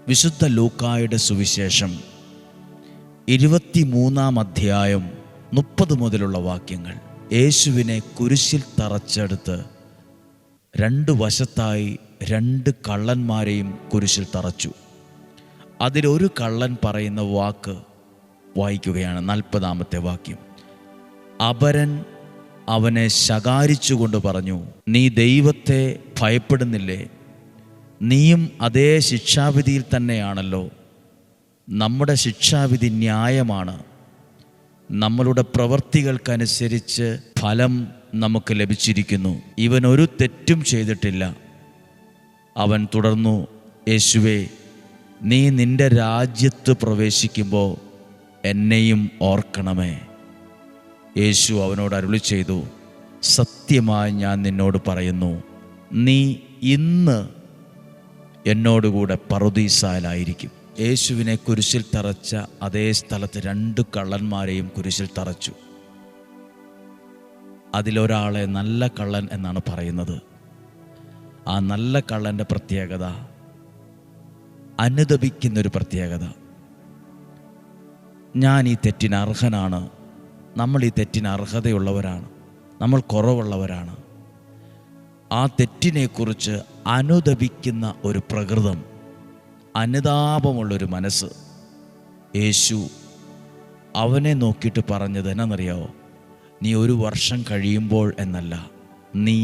വിശുദ്ധ ലൂക്കായുടെ സുവിശേഷം 23-ാം അധ്യായം 30 മുതലുള്ള വാക്യങ്ങൾ. യേശുവിനെ കുരിശിൽ തറച്ചെടുത്ത് രണ്ട് വശത്തായി രണ്ട് കള്ളന്മാരെയും കുരിശിൽ തറച്ചു. അതിലൊരു കള്ളൻ പറയുന്ന വാക്ക് വായിക്കുകയാണ്. 40-ാമത്തെ വാക്യം. അപരൻ അവനെ ശകാരിച്ചുകൊണ്ട് പറഞ്ഞു, നീ ദൈവത്തെ ഭയപ്പെടുന്നില്ലേ? നീയും അതേ ശിക്ഷാവിധിയിൽ തന്നെയാണല്ലോ. നമ്മുടെ ശിക്ഷാവിധി ന്യായമാണ്. നമ്മളുടെ പ്രവൃത്തികൾക്കനുസരിച്ച് ഫലം നമുക്ക് ലഭിച്ചിരിക്കുന്നു. ഇവൻ ഒരു തെറ്റും ചെയ്തിട്ടില്ല. അവൻ തുടർന്നു, യേശുവേ, നീ നിന്റെ രാജ്യത്ത് പ്രവേശിക്കുമ്പോൾ എന്നെയും ഓർക്കണമേ. യേശു അവനോട് അരുളി ചെയ്തു, സത്യമായി ഞാൻ നിന്നോട് പറയുന്നു, നീ ഇന്ന് എന്നോടുകൂടെ പറുദീസായിലായിരിക്കും. യേശുവിനെ കുരിശിൽ തറച്ച അതേ സ്ഥലത്ത് രണ്ട് കള്ളന്മാരെയും കുരിശിൽ തറച്ചു. അതിലൊരാളെ നല്ല കള്ളൻ എന്നാണ് പറയുന്നത്. ആ നല്ല കള്ളൻ്റെ പ്രത്യേകത, അനുതപിക്കുന്നൊരു പ്രത്യേകത. ഞാൻ ഈ തെറ്റിന് അർഹനാണ്, നമ്മൾ ഈ തെറ്റിന് അർഹതയുള്ളവരാണ്, നമ്മൾ കുറവുള്ളവരാണ്. ആ തെറ്റിനെക്കുറിച്ച് അനുതപിക്കുന്ന ഒരു പ്രകൃതം, അനുതാപമുള്ളൊരു മനസ്സ്. യേശു അവനെ നോക്കിയിട്ട് പറഞ്ഞത് എന്നാണെന്നറിയാമോ? നീ 1 വർഷം കഴിയുമ്പോൾ എന്നല്ല, നീ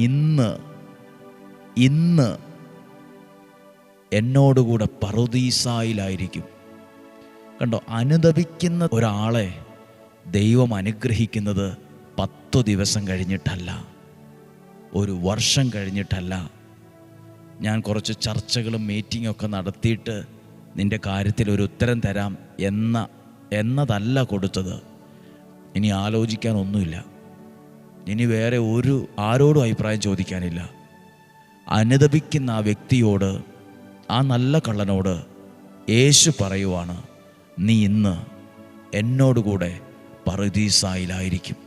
ഇന്ന് എന്നോടുകൂടെ പറുദീസായിലായിരിക്കും. കണ്ടോ, അനുതപിക്കുന്ന ഒരാളെ ദൈവം അനുഗ്രഹിക്കുന്നത് 10 ദിവസം കഴിഞ്ഞിട്ടല്ല, 1 വർഷം കഴിഞ്ഞിട്ടല്ല. ഞാൻ കുറച്ച് ചർച്ചകളും മീറ്റിങ്ങൊക്കെ നടത്തിയിട്ട് നിൻ്റെ കാര്യത്തിൽ ഒരു ഉത്തരം തരാം എന്നതല്ല കൊടുത്തത്. ഇനി ആലോചിക്കാനൊന്നുമില്ല, ഇനി വേറെ ആരോടും അഭിപ്രായം ചോദിക്കാനില്ല. അനുതപിക്കുന്ന ആ വ്യക്തിയോട്, ആ നല്ല കള്ളനോട് യേശു പറയുവാണ്, നീ ഇന്ന് എന്നോടുകൂടെ പറുദീസായിലായിരിക്കും.